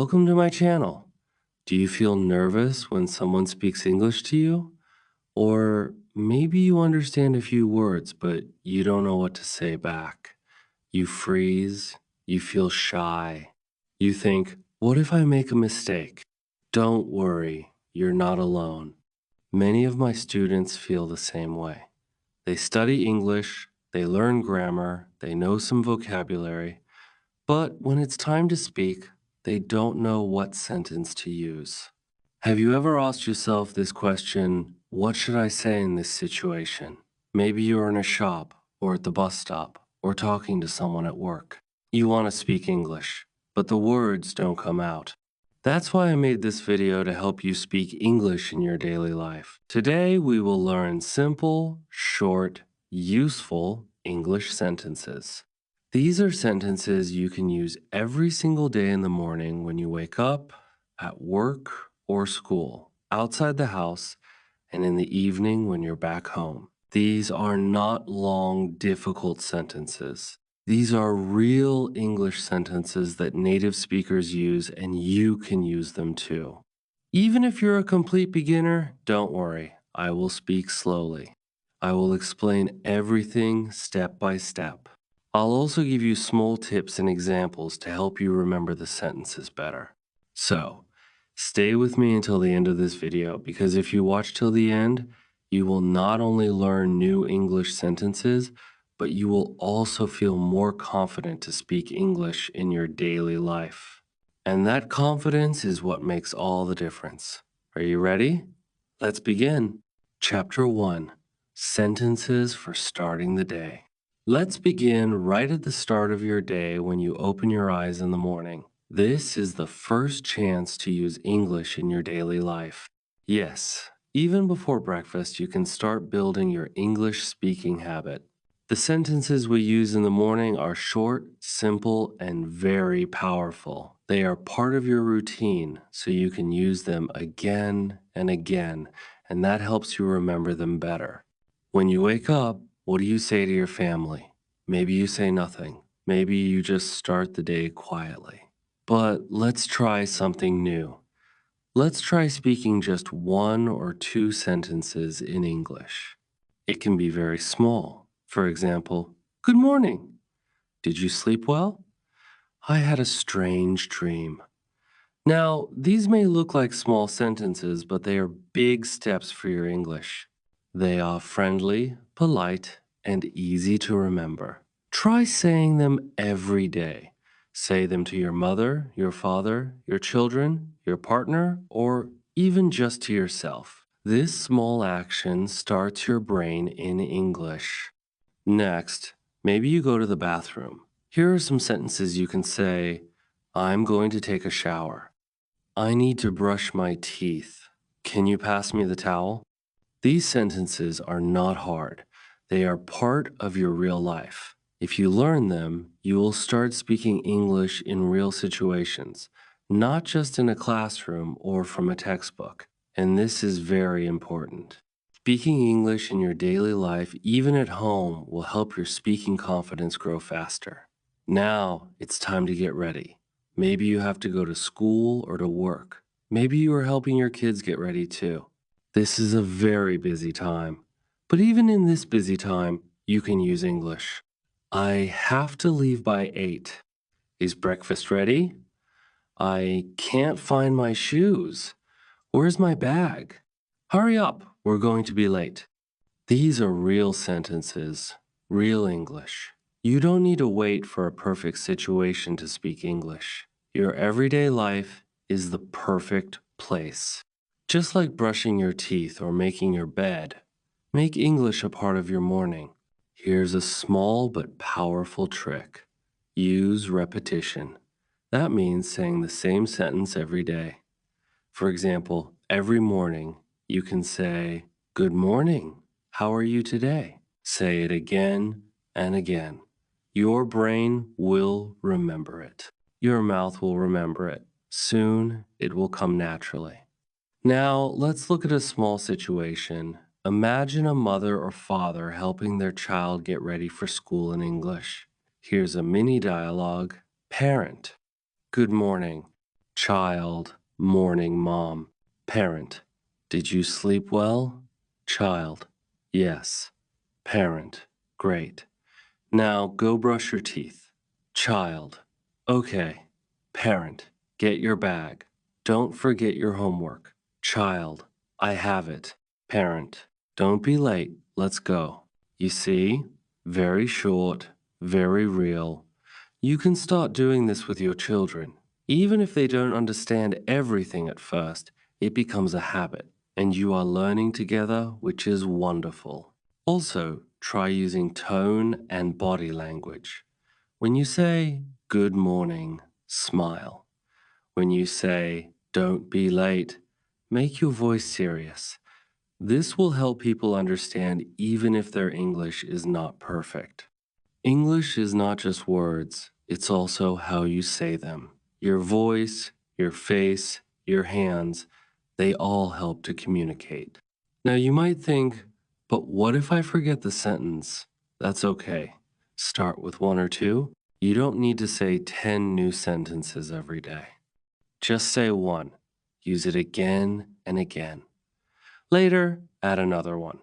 Welcome to my channel. Do you feel nervous when someone speaks English to you? Or maybe you understand a few words, but you don't know what to say back. You freeze, you feel shy. You think, what if I make a mistake? Don't worry, you're not alone. Many of my students feel the same way. They study English, they learn grammar, they know some vocabulary, but when it's time to speak, they don't know what sentence to use. Have you ever asked yourself this question, what should I say in this situation? Maybe you're in a shop, or at the bus stop, or talking to someone at work. You want to speak English, but the words don't come out. That's why I made this video to help you speak English in your daily life. Today, we will learn simple, short, useful English sentences. These are sentences you can use every single day in the morning when you wake up, at work or school, outside the house, and in the evening when you're back home. These are not long, difficult sentences. These are real English sentences that native speakers use, and you can use them too. Even if you're a complete beginner, don't worry, I will speak slowly. I will explain everything step by step. I'll also give you small tips and examples to help you remember the sentences better. So, stay with me until the end of this video, because if you watch till the end, you will not only learn new English sentences, but you will also feel more confident to speak English in your daily life. And that confidence is what makes all the difference. Are you ready? Let's begin. Chapter 1. Sentences for starting the day. Let's begin right at the start of your day when you open your eyes in the morning. This is the first chance to use English in your daily life. Yes, even before breakfast, you can start building your English speaking habit. The sentences we use in the morning are short, simple, and very powerful. They are part of your routine, so you can use them again and again, and that helps you remember them better. When you wake up, what do you say to your family? Maybe you say nothing. Maybe you just start the day quietly. But let's try something new. Let's try speaking just one or two sentences in English. It can be very small. For example, good morning. Did you sleep well? I had a strange dream. Now, these may look like small sentences, but they are big steps for your English. They are friendly, polite, and easy to remember. Try saying them every day. Say them to your mother, your father, your children, your partner, or even just to yourself. This small action starts your brain in English. Next, maybe you go to the bathroom. Here are some sentences you can say. I'm going to take a shower. I need to brush my teeth. Can you pass me the towel? These sentences are not hard. They are part of your real life. If you learn them, you will start speaking English in real situations, not just in a classroom or from a textbook. And this is very important. Speaking English in your daily life, even at home, will help your speaking confidence grow faster. Now, it's time to get ready. Maybe you have to go to school or to work. Maybe you are helping your kids get ready too. This is a very busy time. But even in this busy time, you can use English. I have to leave by 8. Is breakfast ready? I can't find my shoes. Where's my bag? Hurry up, we're going to be late. These are real sentences, real English. You don't need to wait for a perfect situation to speak English. Your everyday life is the perfect place. Just like brushing your teeth or making your bed, make English a part of your morning. Here's a small but powerful trick. Use repetition. That means saying the same sentence every day. For example, every morning you can say, "Good morning. How are you today?" Say it again and again. Your brain will remember it. Your mouth will remember it. Soon it will come naturally. Now, let's look at a small situation. Imagine a mother or father helping their child get ready for school in English. Here's a mini dialogue. Parent: good morning. Child, morning, mom. Parent, did you sleep well? Child, yes. Parent, great. Now go brush your teeth. Child, okay. Parent, get your bag. Don't forget your homework. Child, I have it. Parent, don't be late. Let's go. You see? Very short, very real. You can start doing this with your children. Even if they don't understand everything at first, it becomes a habit, and you are learning together, which is wonderful. Also, try using tone and body language. When you say, good morning, smile. When you say, don't be late, make your voice serious. This will help people understand even if their English is not perfect. English is not just words, it's also how you say them. Your voice, your face, your hands, they all help to communicate. Now you might think, but what if I forget the sentence? That's okay. Start with one or two. You don't need to say 10 new sentences every day. Just say one. Use it again and again. Later, add another one.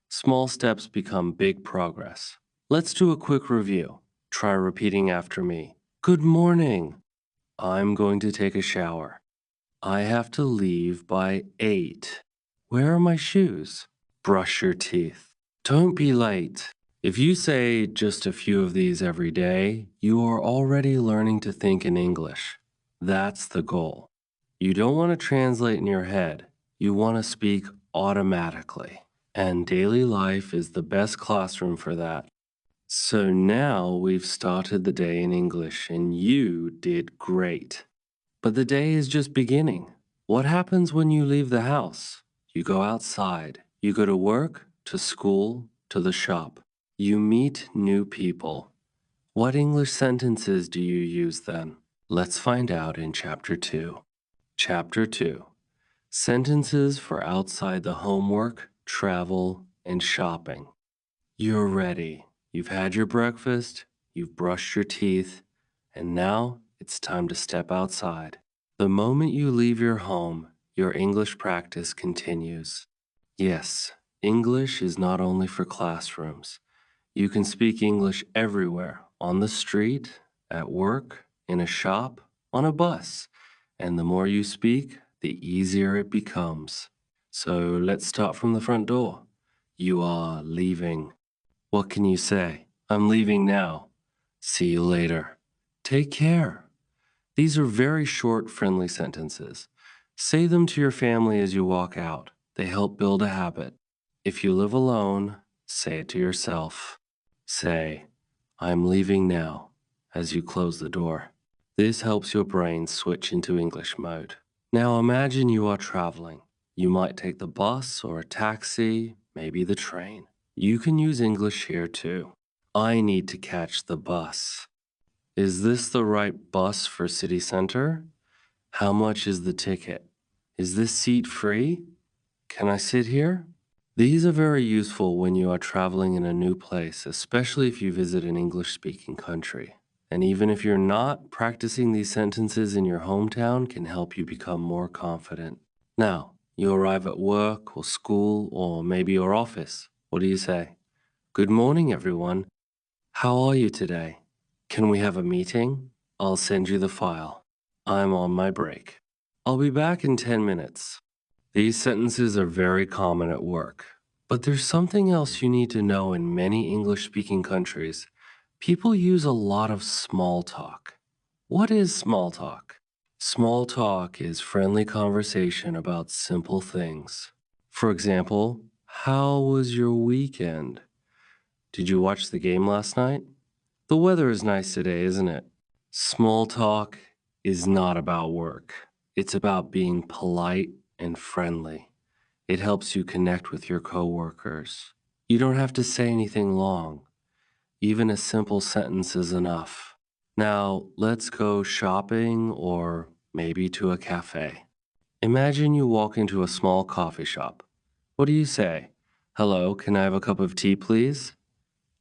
Small steps become big progress. Let's do a quick review. Try repeating after me. Good morning. I'm going to take a shower. I have to leave by 8. Where are my shoes? Brush your teeth. Don't be late. If you say just a few of these every day, you are already learning to think in English. That's the goal. You don't want to translate in your head. You want to speak automatically. And daily life is the best classroom for that. So now we've started the day in English and you did great. But the day is just beginning. What happens when you leave the house? You go outside. You go to work, to school, to the shop. You meet new people. What English sentences do you use then? Let's find out in Chapter 2. Chapter 2. Sentences for outside the homework, travel, and shopping. You're ready. You've had your breakfast, you've brushed your teeth, and now it's time to step outside. The moment you leave your home, your English practice continues. Yes, English is not only for classrooms. You can speak English everywhere, on the street, at work, in a shop, on a bus. And the more you speak, the easier it becomes. So let's start from the front door. You are leaving. What can you say? I'm leaving now. See you later. Take care. These are very short, friendly sentences. Say them to your family as you walk out. They help build a habit. If you live alone, say it to yourself. Say, I'm leaving now, as you close the door. This helps your brain switch into English mode. Now imagine you are traveling. You might take the bus or a taxi, maybe the train. You can use English here too. I need to catch the bus. Is this the right bus for city center? How much is the ticket? Is this seat free? Can I sit here? These are very useful when you are traveling in a new place, especially if you visit an English-speaking country. And even if you're not, practicing these sentences in your hometown can help you become more confident. Now, you arrive at work or school or maybe your office. What do you say? Good morning, everyone. How are you today? Can we have a meeting? I'll send you the file. I'm on my break. I'll be back in 10 minutes. These sentences are very common at work. But there's something else you need to know in many English-speaking countries. People use a lot of small talk. What is small talk? Small talk is friendly conversation about simple things. For example, how was your weekend? Did you watch the game last night? The weather is nice today, isn't it? Small talk is not about work. It's about being polite and friendly. It helps you connect with your coworkers. You don't have to say anything long. Even a simple sentence is enough. Now, let's go shopping or maybe to a cafe. Imagine you walk into a small coffee shop. What do you say? Hello, can I have a cup of tea, please?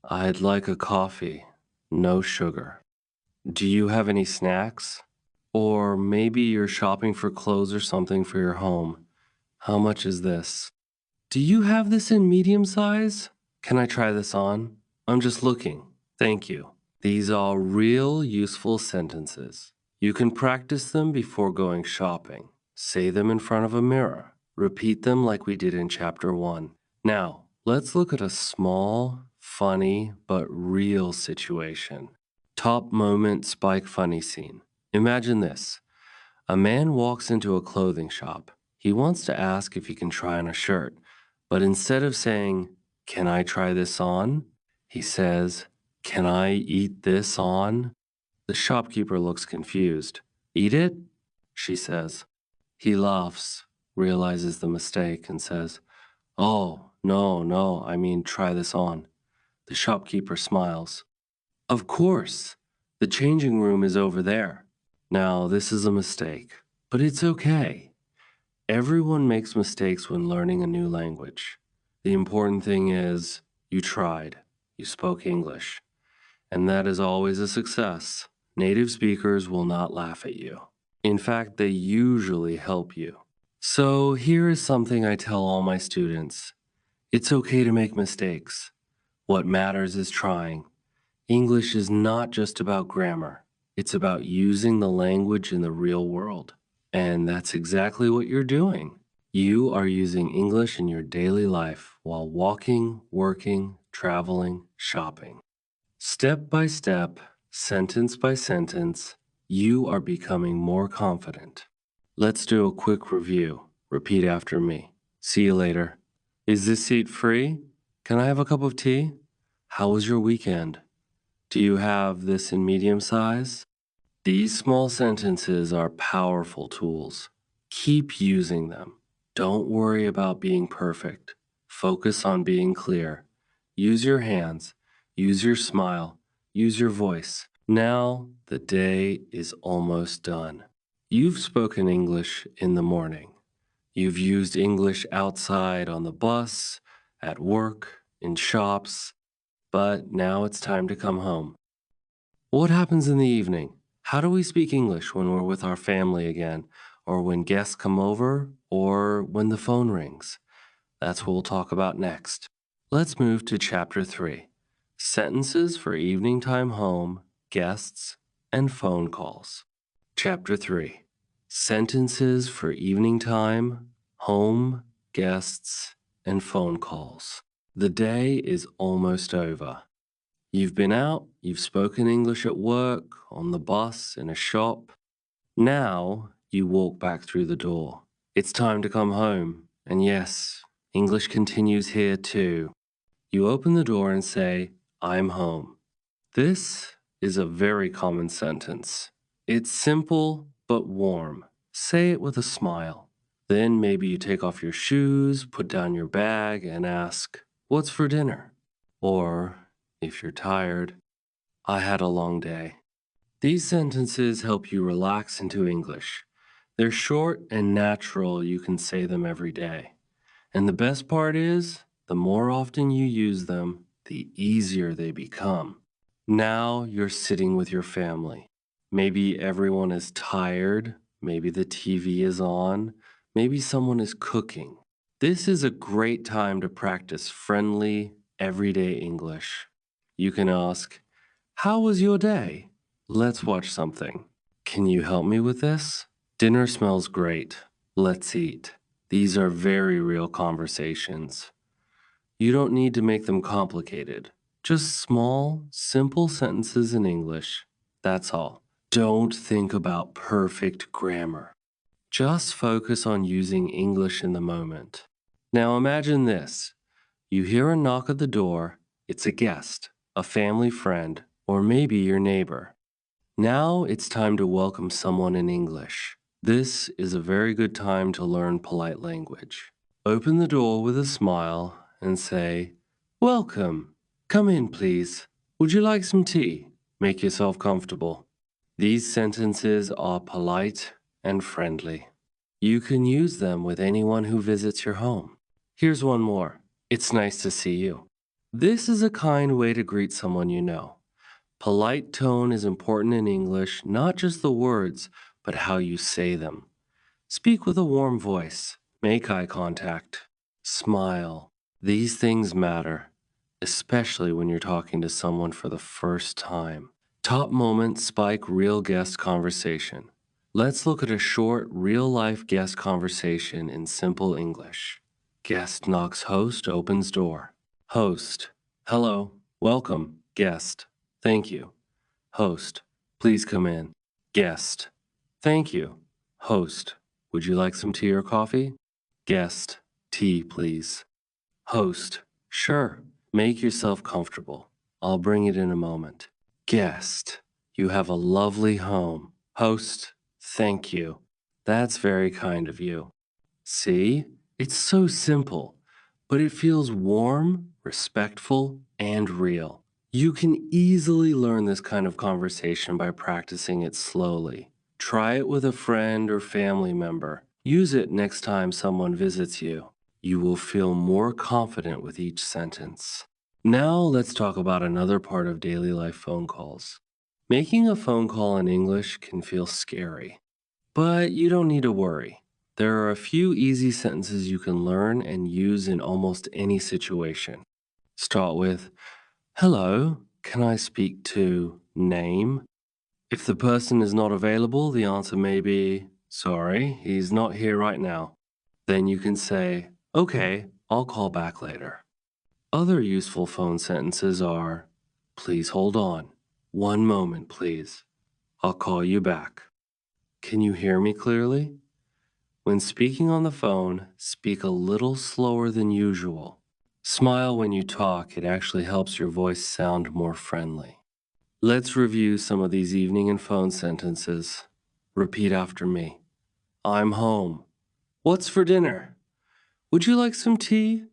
I'd like a coffee, no sugar. Do you have any snacks? Or maybe you're shopping for clothes or something for your home. How much is this? Do you have this in medium size? Can I try this on? I'm just looking. Thank you. These are real useful sentences. You can practice them before going shopping. Say them in front of a mirror. Repeat them like we did in Chapter 1. Now, let's look at a small, funny, but real situation. Top moment spike funny scene. Imagine this. A man walks into a clothing shop. He wants to ask if he can try on a shirt, but instead of saying, "Can I try this on?" he says, "Can I eat this on?" The shopkeeper looks confused. "Eat it?" she says. He laughs, realizes the mistake, and says, "Oh, no, no, I mean try this on." The shopkeeper smiles. "Of course. The changing room is over there." Now, this is a mistake, but it's okay. Everyone makes mistakes when learning a new language. The important thing is you tried, you spoke English, and that is always a success. Native speakers will not laugh at you. In fact, they usually help you. So here is something I tell all my students. It's okay to make mistakes. What matters is trying. English is not just about grammar. It's about using the language in the real world. And that's exactly what you're doing. You are using English in your daily life while walking, working, traveling, shopping. Step by step, sentence by sentence, you are becoming more confident. Let's do a quick review. Repeat after me. See you later. Is this seat free? Can I have a cup of tea? How was your weekend? Do you have this in medium size? These small sentences are powerful tools. Keep using them. Don't worry about being perfect. Focus on being clear. Use your hands. Use your smile. Use your voice. Now the day is almost done. You've spoken English in the morning. You've used English outside on the bus, at work, in shops, but now it's time to come home. What happens in the evening? How do we speak English when we're with our family again, or when guests come over, or when the phone rings? That's what we'll talk about next. Let's move to Chapter 3 Sentences for Evening Time Home, Guests, and Phone Calls. Chapter 3 Sentences for Evening Time, Home, Guests, and Phone Calls. The day is almost over. You've been out, you've spoken English at work, on the bus, in a shop. Now you walk back through the door. It's time to come home. And yes, English continues here too. You open the door and say, "I'm home." This is a very common sentence. It's simple but warm. Say it with a smile. Then maybe you take off your shoes, put down your bag, and ask, "What's for dinner?" Or, if you're tired, "I had a long day." These sentences help you relax into English. They're short and natural. You can say them every day. And the best part is, the more often you use them, the easier they become. Now you're sitting with your family. Maybe everyone is tired. Maybe the TV is on. Maybe someone is cooking. This is a great time to practice friendly, everyday English. You can ask, "How was your day? Let's watch something." "Can you help me with this?" "Dinner smells great. Let's eat." These are very real conversations. You don't need to make them complicated. Just small, simple sentences in English. That's all. Don't think about perfect grammar. Just focus on using English in the moment. Now imagine this. You hear a knock at the door. It's a guest, a family friend, or maybe your neighbor. Now it's time to welcome someone in English. This is a very good time to learn polite language. Open the door with a smile and say, "Welcome. Come in, please. Would you like some tea?" Make yourself comfortable. These sentences are polite and friendly. You can use them with anyone who visits your home. Here's one more. "It's nice to see you." This is a kind way to greet someone you know. Polite tone is important in English, not just the words, but how you say them. Speak with a warm voice. Make eye contact. Smile. These things matter, especially when you're talking to someone for the first time. Top moments spike real guest conversation. Let's look at a short, real-life guest conversation in simple English. Guest knocks, host opens door. Host: hello, welcome. Guest: thank you. Host: please come in. Guest: thank you. Host: would you like some tea or coffee? Guest: tea, please. Host: sure. Make yourself comfortable. I'll bring it in a moment. Guest: you have a lovely home. Host: thank you. That's very kind of you. See? It's so simple, but it feels warm, respectful, and real. You can easily learn this kind of conversation by practicing it slowly. Try it with a friend or family member. Use it next time someone visits you. You will feel more confident with each sentence. Now let's talk about another part of daily life phone calls. Making a phone call in English can feel scary, but you don't need to worry. There are a few easy sentences you can learn and use in almost any situation. Start with, hello, can I speak to name? If the person is not available, the answer may be, sorry, he's not here right now. Then you can say, okay, I'll call back later. Other useful phone sentences are, please hold on. One moment, please. I'll call you back. Can you hear me clearly? When speaking on the phone, speak a little slower than usual. Smile when you talk, it actually helps your voice sound more friendly. Let's review some of these evening and phone sentences. Repeat after me. I'm home. What's for dinner? Would you like some tea?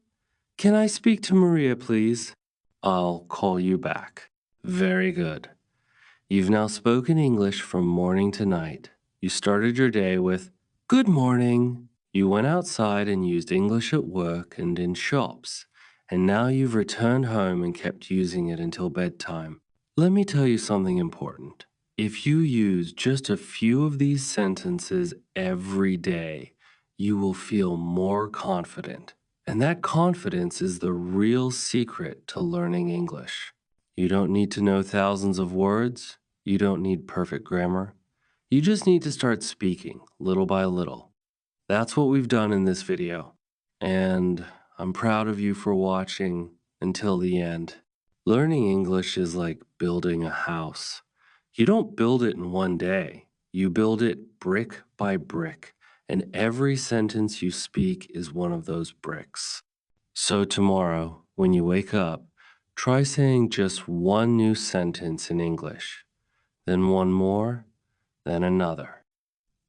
Can I speak to Maria, please? I'll call you back. Very good. You've now spoken English from morning to night. You started your day with, good morning. You went outside and used English at work and in shops. And now you've returned home and kept using it until bedtime. Let me tell you something important. If you use just a few of these sentences every day, you will feel more confident. And that confidence is the real secret to learning English. You don't need to know thousands of words. You don't need perfect grammar. You just need to start speaking little by little. That's what we've done in this video. And I'm proud of you for watching until the end. Learning English is like building a house. You don't build it in one day. You build it brick by brick. And every sentence you speak is one of those bricks. So tomorrow, when you wake up, try saying just one new sentence in English, then one more, then another.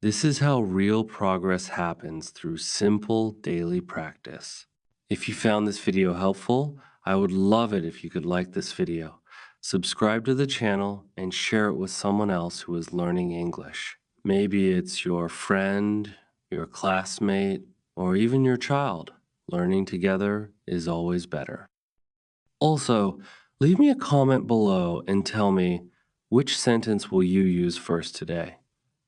This is how real progress happens through simple daily practice. If you found this video helpful, I would love it if you could like this video, subscribe to the channel, and share it with someone else who is learning English. Maybe it's your friend, your classmate, or even your child. Learning together is always better. Also, leave me a comment below and tell me, which sentence will you use first today?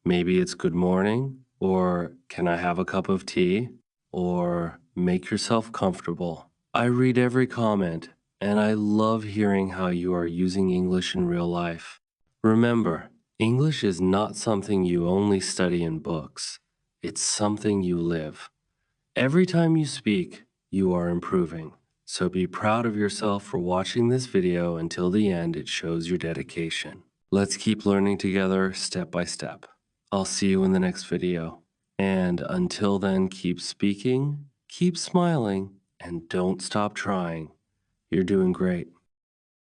Maybe it's good morning, or can I have a cup of tea, or make yourself comfortable. I read every comment, and I love hearing how you are using English in real life. Remember, English is not something you only study in books. It's something you live. Every time you speak, you are improving. So be proud of yourself for watching this video until the end. It shows your dedication. Let's keep learning together step by step. I'll see you in the next video. And until then, keep speaking, keep smiling, and don't stop trying. You're doing great.